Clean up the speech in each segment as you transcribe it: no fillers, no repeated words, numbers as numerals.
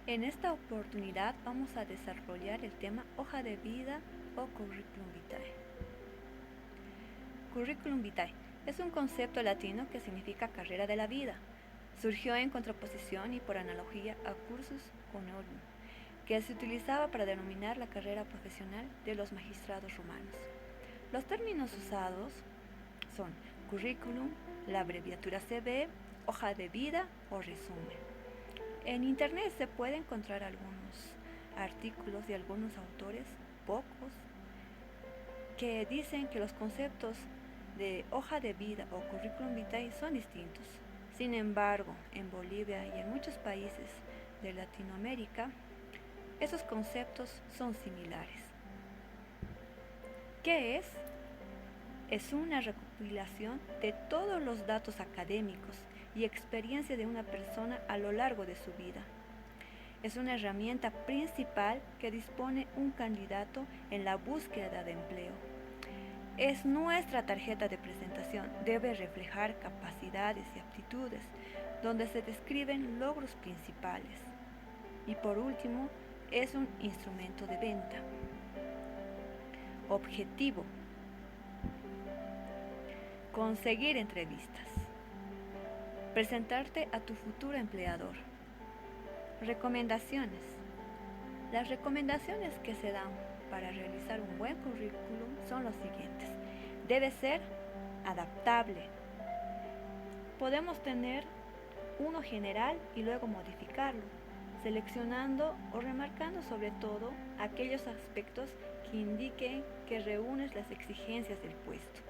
En esta oportunidad vamos a desarrollar el tema hoja de vida o curriculum vitae. Curriculum vitae es un concepto latino que significa carrera de la vida. Surgió en contraposición y por analogía a cursus honorum, que se utilizaba para denominar la carrera profesional de los magistrados romanos. Los términos usados son curriculum, la abreviatura CB, hoja de vida o resumen. En internet se puede encontrar algunos artículos de algunos autores, pocos, que dicen que los conceptos de hoja de vida o curriculum vitae son distintos. Sin embargo, en Bolivia y en muchos países de Latinoamérica, esos conceptos son similares. ¿Qué es? Es una recopilación de todos los datos académicos y experiencia de una persona a lo largo de su vida. Es una herramienta principal que dispone un candidato en la búsqueda de empleo. Es nuestra tarjeta de presentación, debe reflejar capacidades y aptitudes, donde se describen logros principales. Y por último, es un instrumento de venta. Objetivo: conseguir entrevistas. Presentarte a tu futuro empleador. Recomendaciones. Las recomendaciones que se dan para realizar un buen currículum son los siguientes. Debe ser adaptable. Podemos tener uno general y luego modificarlo, seleccionando o remarcando sobre todo aquellos aspectos que indiquen que reúnes las exigencias del puesto.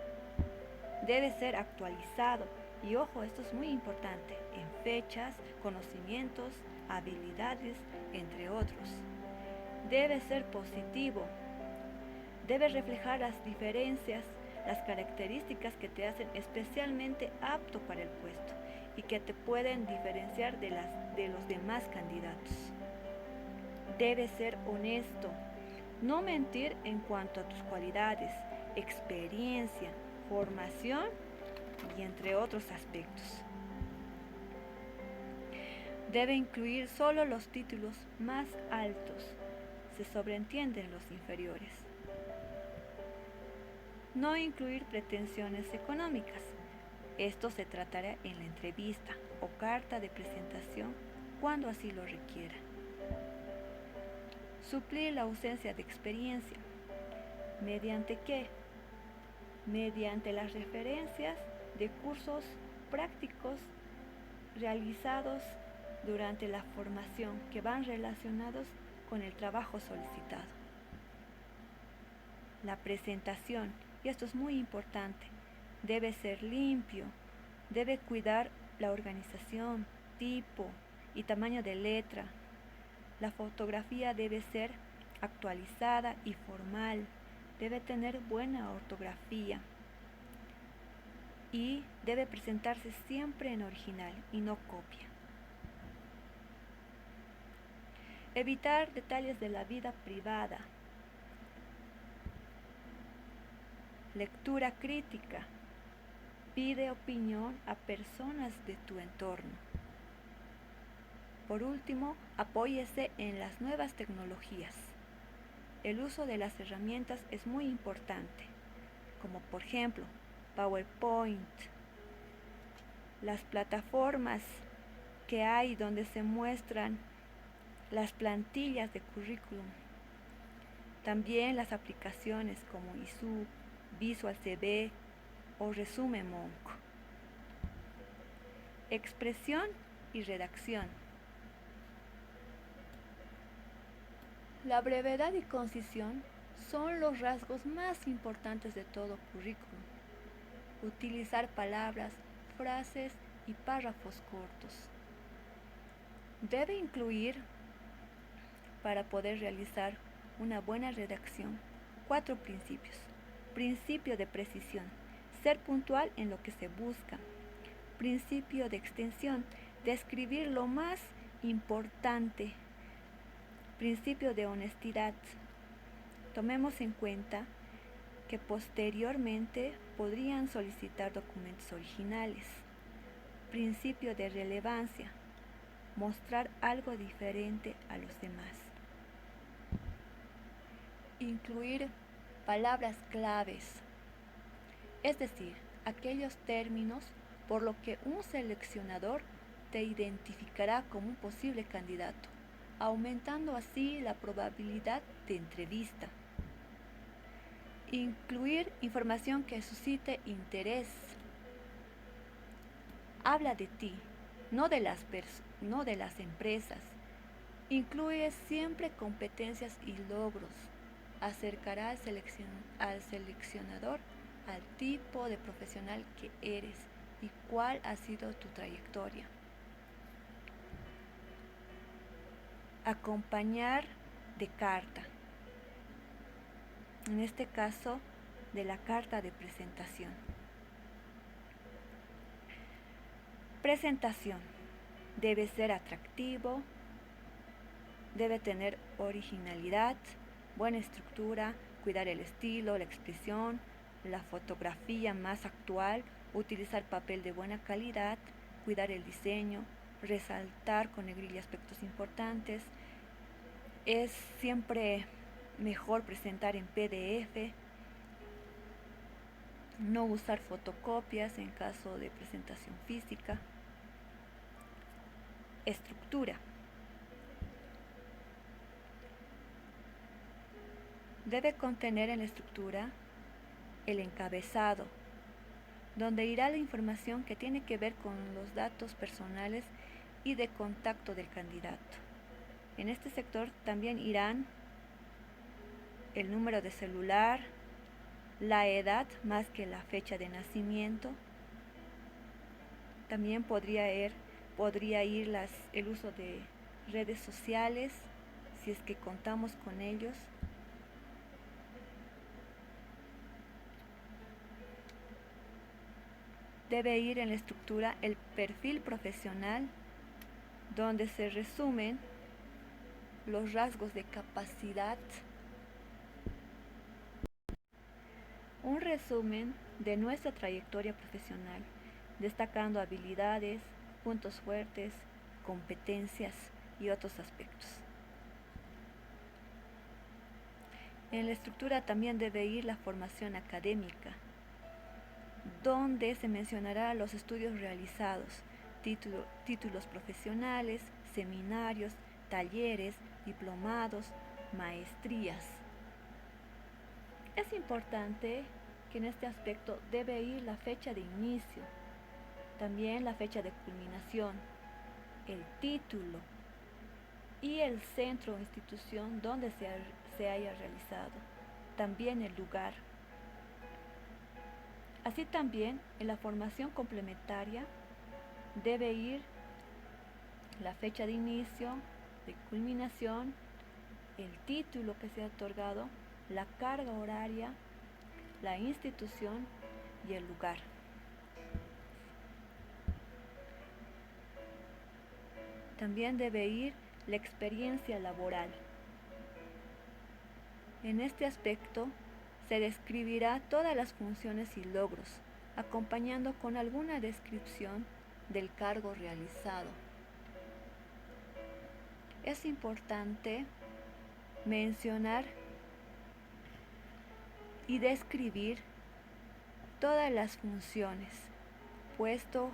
Debe ser actualizado y ojo, esto es muy importante, en fechas, conocimientos, habilidades, entre otros. Debe ser positivo. Debe reflejar las diferencias, las características que te hacen especialmente apto para el puesto y que te pueden diferenciar de los demás candidatos. Debe ser honesto. No mentir en cuanto a tus cualidades, experiencia, formación y entre otros aspectos. Debe incluir solo los títulos más altos. Se sobreentienden los inferiores. No incluir pretensiones económicas. Esto se tratará en la entrevista o carta de presentación cuando así lo requiera. Suplir la ausencia de experiencia. ¿Mediante qué? Mediante las referencias de cursos prácticos realizados durante la formación que van relacionados con el trabajo solicitado. La presentación, y esto es muy importante, debe ser limpio, debe cuidar la organización, tipo y tamaño de letra. La fotografía debe ser actualizada y formal, debe tener buena ortografía y debe presentarse siempre en original y no copia. Evitar detalles de la vida privada. Lectura crítica. Pide opinión a personas de tu entorno. Por último, apóyese en las nuevas tecnologías. El uso de las herramientas es muy importante, como por ejemplo PowerPoint, las plataformas que hay donde se muestran las plantillas de currículum, también las aplicaciones como ISU, Visual CV o Resume Monk. Expresión y redacción. La brevedad y concisión son los rasgos más importantes de todo currículum. Utilizar palabras, frases y párrafos cortos. Debe incluir, para poder realizar una buena redacción, 4 principios. Principio de precisión, ser puntual en lo que se busca. Principio de extensión, describir lo más importante. Principio de honestidad, tomemos en cuenta que posteriormente podrían solicitar documentos originales. Principio de relevancia, mostrar algo diferente a los demás. Incluir palabras claves, es decir, aquellos términos por lo que un seleccionador te identificará como un posible candidato, aumentando así la probabilidad de entrevista. Incluir información que suscite interés. Habla de ti, no de las empresas. Incluye siempre competencias y logros. Acercará al seleccionador al tipo de profesional que eres y cuál ha sido tu trayectoria. Acompañar de carta. En este caso, de la carta de presentación. Presentación. Debe ser atractivo, debe tener originalidad, buena estructura, cuidar el estilo, la expresión, la fotografía más actual, utilizar papel de buena calidad, cuidar el diseño, resaltar con negrilla aspectos importantes. Es siempre mejor presentar en PDF, no usar fotocopias en caso de presentación física. Estructura. Debe contener en la estructura el encabezado, donde irá la información que tiene que ver con los datos personales y de contacto del candidato. En este sector también irán el número de celular, la edad más que la fecha de nacimiento. También podría ir el uso de redes sociales, si es que contamos con ellos. Debe ir en la estructura el perfil profesional, donde se resumen los rasgos de capacidad. Un resumen de nuestra trayectoria profesional, destacando habilidades, puntos fuertes, competencias y otros aspectos. En la estructura también debe ir la formación académica, donde se mencionará los estudios realizados, títulos profesionales, seminarios, talleres, diplomados, maestrías. Es importante que en este aspecto debe ir la fecha de inicio, también la fecha de culminación, el título y el centro o institución donde se haya realizado, también el lugar. Así también en la formación complementaria debe ir la fecha de inicio, de culminación, el título que se ha otorgado, la carga horaria, la institución y el lugar. También debe ir la experiencia laboral. En este aspecto se describirá todas las funciones y logros, acompañando con alguna descripción del cargo realizado. Es importante mencionar y describir todas las funciones, puesto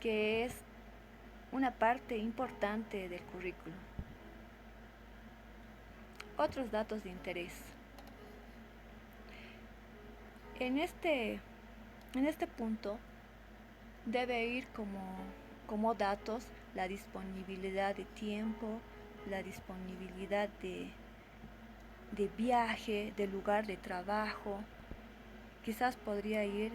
que es una parte importante del currículum. Otros datos de interés. En este punto debe ir como datos la disponibilidad de tiempo, la disponibilidad de viaje, de lugar de trabajo. Quizás podría ir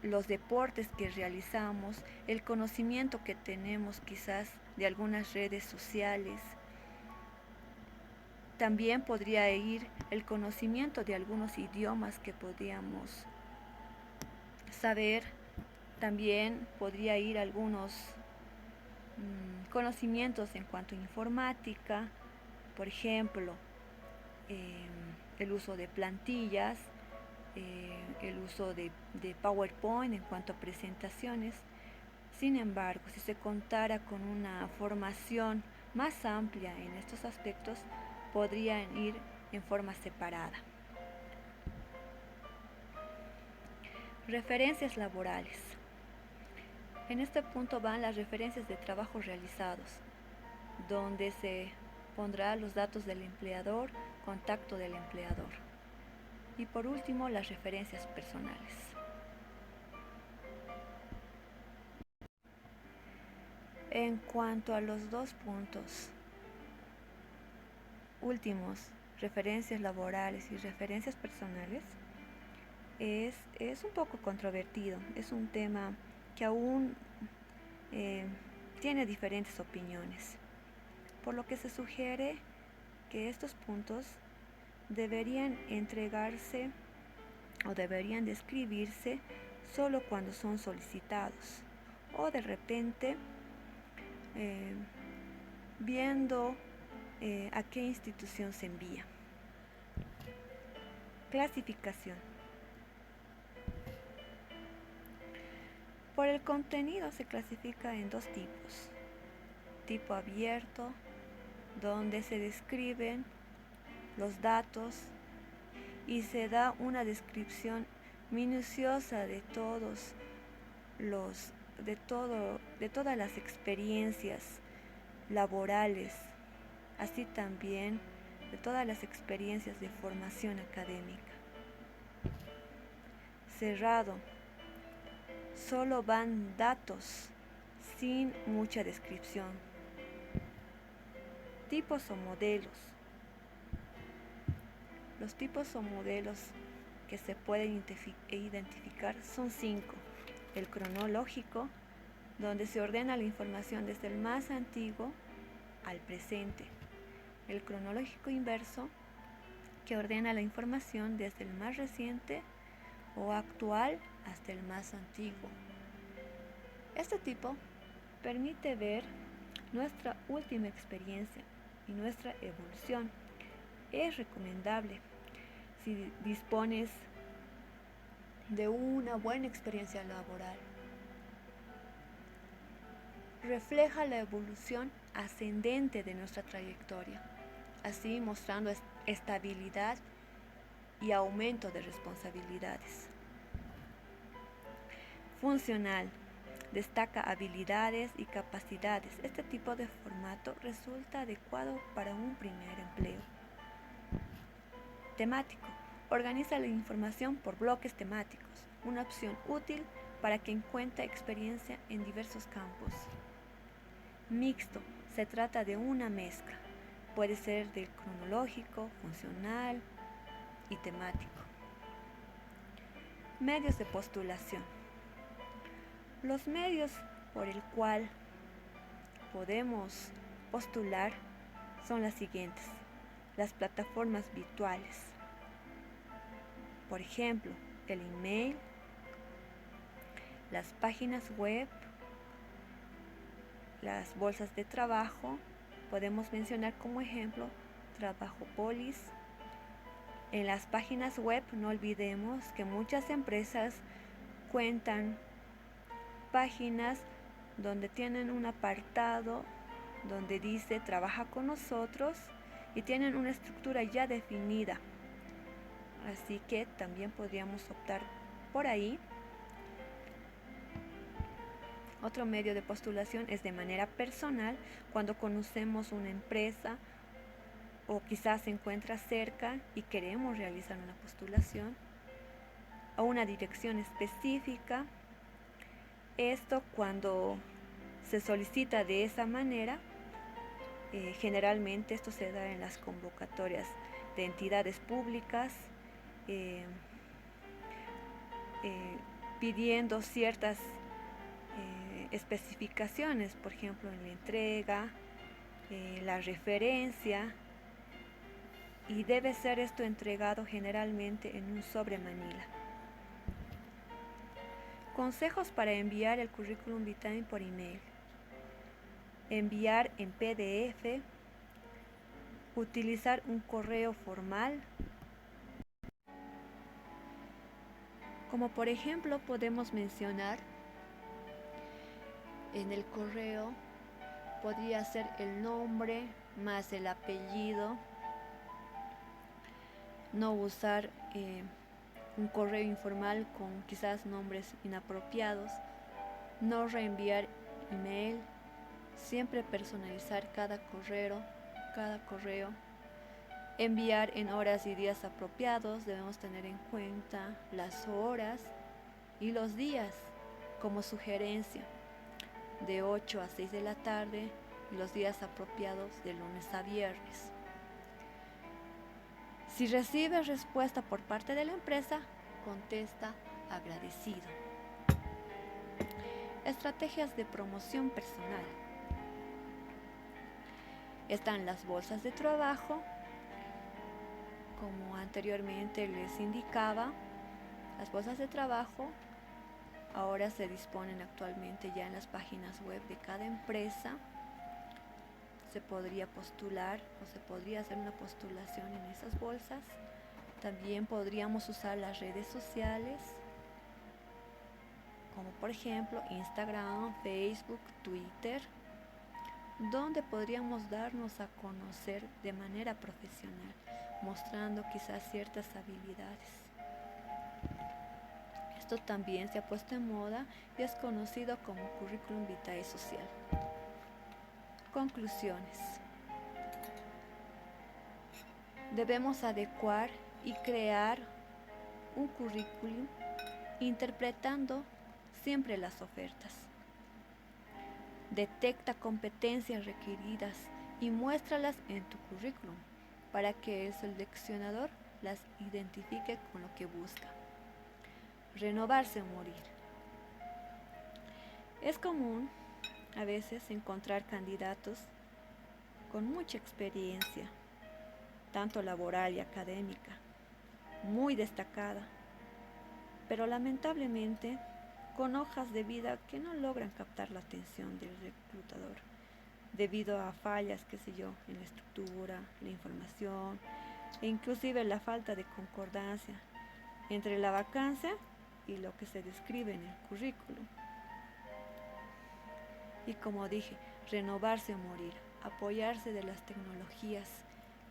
los deportes que realizamos, el conocimiento que tenemos quizás de algunas redes sociales. También podría ir el conocimiento de algunos idiomas que podríamos saber. También podría ir algunos conocimientos en cuanto a informática, por ejemplo, el uso de plantillas, el uso de PowerPoint en cuanto a presentaciones. Sin embargo, si se contara con una formación más amplia en estos aspectos, podrían ir en forma separada. Referencias laborales. En este punto van las referencias de trabajos realizados, donde se pondrá los datos del empleador, contacto del empleador. Y por último, las referencias personales. En cuanto a los dos puntos últimos, referencias laborales y referencias personales, es un poco controvertido, es un tema que aún tiene diferentes opiniones, por lo que se sugiere que estos puntos deberían entregarse o deberían describirse solo cuando son solicitados o de repente viendo a qué institución se envía. Clasificación. Por el contenido se clasifica en dos tipos. Tipo abierto, donde se describen los datos y se da una descripción minuciosa de todas las experiencias laborales, así también de todas las experiencias de formación académica. Cerrado, solo van datos sin mucha descripción. Tipos o modelos. Los tipos o modelos que se pueden identificar son 5. El cronológico, donde se ordena la información desde el más antiguo al presente. El cronológico inverso, que ordena la información desde el más reciente o actual hasta el más antiguo. Este tipo permite ver nuestra última experiencia y nuestra evolución. Es recomendable si dispones de una buena experiencia laboral. Refleja la evolución ascendente de nuestra trayectoria, así mostrando estabilidad y aumento de responsabilidades. Funcional. Destaca habilidades y capacidades. Este tipo de formato resulta adecuado para un primer empleo. Temático. Organiza la información por bloques temáticos, una opción útil para quien cuenta experiencia en diversos campos. Mixto. Se trata de una mezcla. Puede ser del cronológico, funcional y temático. Medios de postulación. Los medios por el cual podemos postular son las siguientes. Las plataformas virtuales. Por ejemplo, el email, las páginas web, las bolsas de trabajo. Podemos mencionar como ejemplo Trabajopolis. En las páginas web no olvidemos que muchas empresas cuentan páginas donde tienen un apartado donde dice trabaja con nosotros y tienen una estructura ya definida, así que también podríamos optar por ahí. Otro medio de postulación es de manera personal, cuando conocemos una empresa o quizás se encuentra cerca y queremos realizar una postulación a una dirección específica. Esto cuando se solicita de esa manera, generalmente esto se da en las convocatorias de entidades públicas, pidiendo ciertas especificaciones, por ejemplo en la entrega, la referencia, y debe ser esto entregado generalmente en un sobre manila. Consejos para enviar el currículum vitae por email. Enviar en PDF, utilizar un correo formal, como por ejemplo podemos mencionar En el correo podría ser el nombre más el apellido. No usar un correo informal con quizás nombres inapropiados. No reenviar email. Siempre personalizar cada correo. Enviar en horas y días apropiados. Debemos tener en cuenta las horas y los días como sugerencia, de 8 a 6 de la tarde y los días apropiados de lunes a viernes. Si recibe respuesta por parte de la empresa, contesta agradecido. Estrategias de promoción personal. Están las bolsas de trabajo. Como anteriormente les indicaba, las bolsas de trabajo ahora se disponen actualmente ya en las páginas web de cada empresa. Se podría postular o se podría hacer una postulación en esas bolsas. También podríamos usar las redes sociales, como por ejemplo Instagram, Facebook, Twitter, donde podríamos darnos a conocer de manera profesional, mostrando quizás ciertas habilidades. Esto también se ha puesto en moda y es conocido como currículum vitae social. Conclusiones. Debemos adecuar y crear un currículum interpretando siempre las ofertas. Detecta competencias requeridas y muéstralas en tu currículum para que el seleccionador las identifique con lo que busca. Renovarse o morir. Es común a veces encontrar candidatos con mucha experiencia, tanto laboral y académica, muy destacada, pero lamentablemente con hojas de vida que no logran captar la atención del reclutador, debido a fallas, en la estructura, la información, e inclusive la falta de concordancia entre la vacancia y lo que se describe en el currículum. Y como dije, renovarse o morir, apoyarse de las tecnologías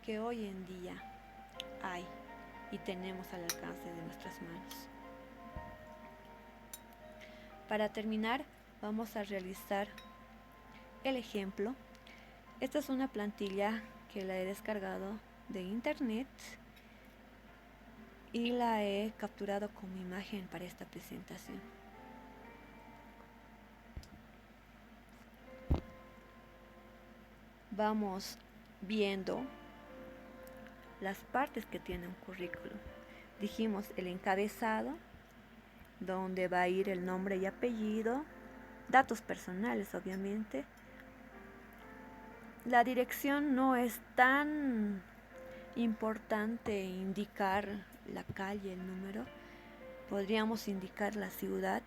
que hoy en día hay y tenemos al alcance de nuestras manos. Para terminar, vamos a realizar el ejemplo. Esta es una plantilla que la he descargado de internet y la he capturado como imagen para esta presentación. Vamos viendo las partes que tiene un currículum. Dijimos el encabezado, donde va a ir el nombre y apellido, datos personales obviamente. La dirección no es tan importante indicar la calle, el número. Podríamos indicar la ciudad.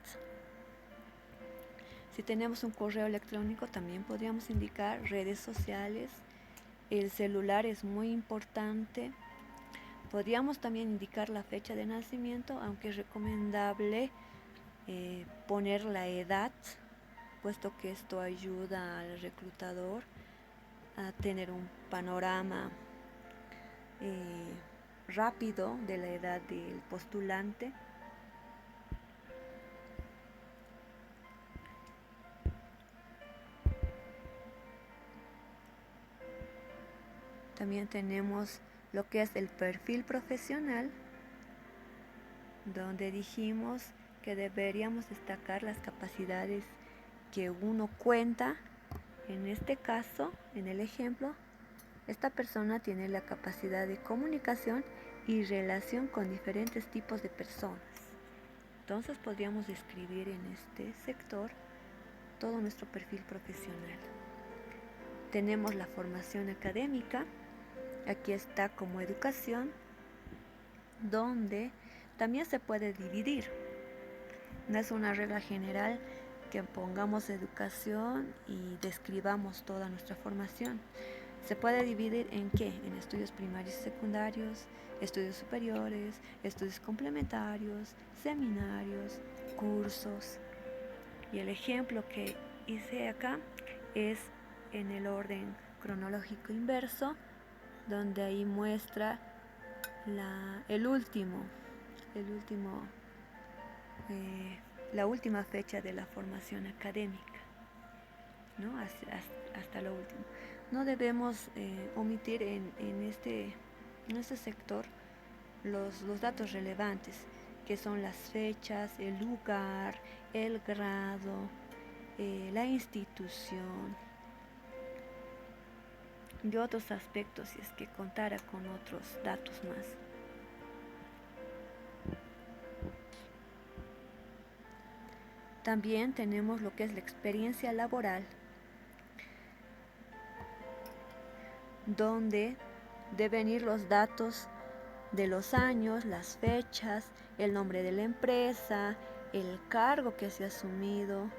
Si tenemos un correo electrónico también podríamos indicar redes sociales. El celular es muy importante. Podríamos también indicar la fecha de nacimiento, aunque es recomendable poner la edad, puesto que esto ayuda al reclutador a tener un panorama rápido de la edad del postulante. También tenemos lo que es el perfil profesional, donde dijimos que deberíamos destacar las capacidades que uno cuenta. En este caso, en el ejemplo, esta persona tiene la capacidad de comunicación y relación con diferentes tipos de personas. Entonces podríamos describir en este sector todo nuestro perfil profesional. Tenemos la formación académica. Aquí está como educación, donde también se puede dividir. No es una regla general que pongamos educación y describamos toda nuestra formación. Se puede dividir en ¿qué? En estudios primarios y secundarios, estudios superiores, estudios complementarios, seminarios, cursos. Y el ejemplo que hice acá es en el orden cronológico inverso, donde ahí muestra el último, la última fecha de la formación académica, ¿no? Hasta lo último. No debemos omitir en este sector los datos relevantes, que son las fechas, el lugar, el grado, la institución y otros aspectos, si es que contara con otros datos más. También tenemos lo que es la experiencia laboral, donde deben ir los datos de los años, las fechas, el nombre de la empresa, el cargo que se ha asumido,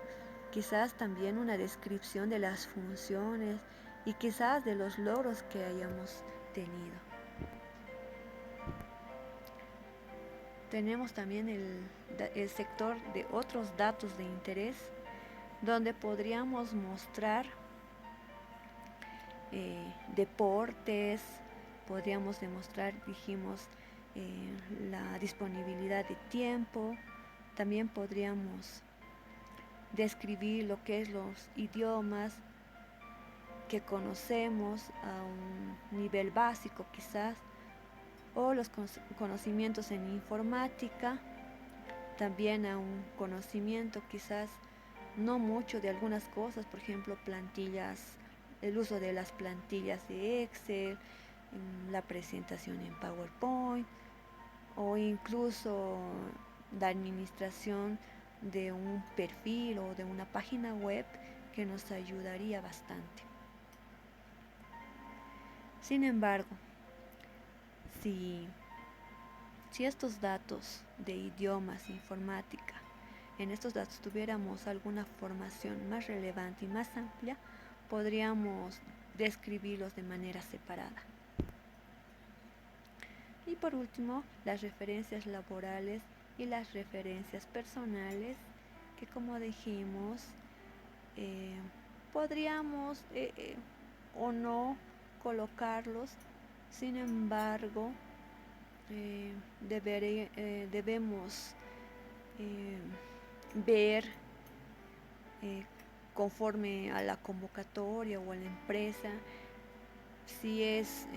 quizás también una descripción de las funciones y quizás de los logros que hayamos tenido. Tenemos también el sector de otros datos de interés, donde podríamos mostrar deportes, podríamos demostrar, dijimos, la disponibilidad de tiempo. También podríamos describir lo que es los idiomas que conocemos a un nivel básico quizás, o los conocimientos en informática, también a un conocimiento quizás no mucho de algunas cosas, por ejemplo plantillas, el uso de las plantillas de Excel, la presentación en PowerPoint, o incluso la administración de un perfil o de una página web, que nos ayudaría bastante. Sin embargo, si estos datos de idiomas, informática, en estos datos tuviéramos alguna formación más relevante y más amplia, podríamos describirlos de manera separada. Y por último, las referencias laborales y las referencias personales, que como dijimos, podríamos o no colocarlos. Sin embargo, debemos ver conforme a la convocatoria o a la empresa si es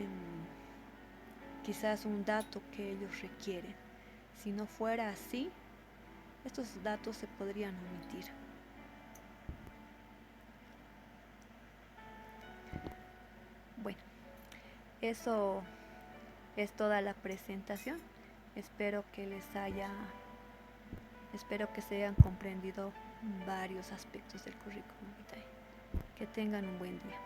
quizás un dato que ellos requieren. Si no fuera así, estos datos se podrían omitir. Bueno, eso es toda la presentación. Espero que se hayan comprendido varios aspectos del currículum vitae. Que tengan un buen día.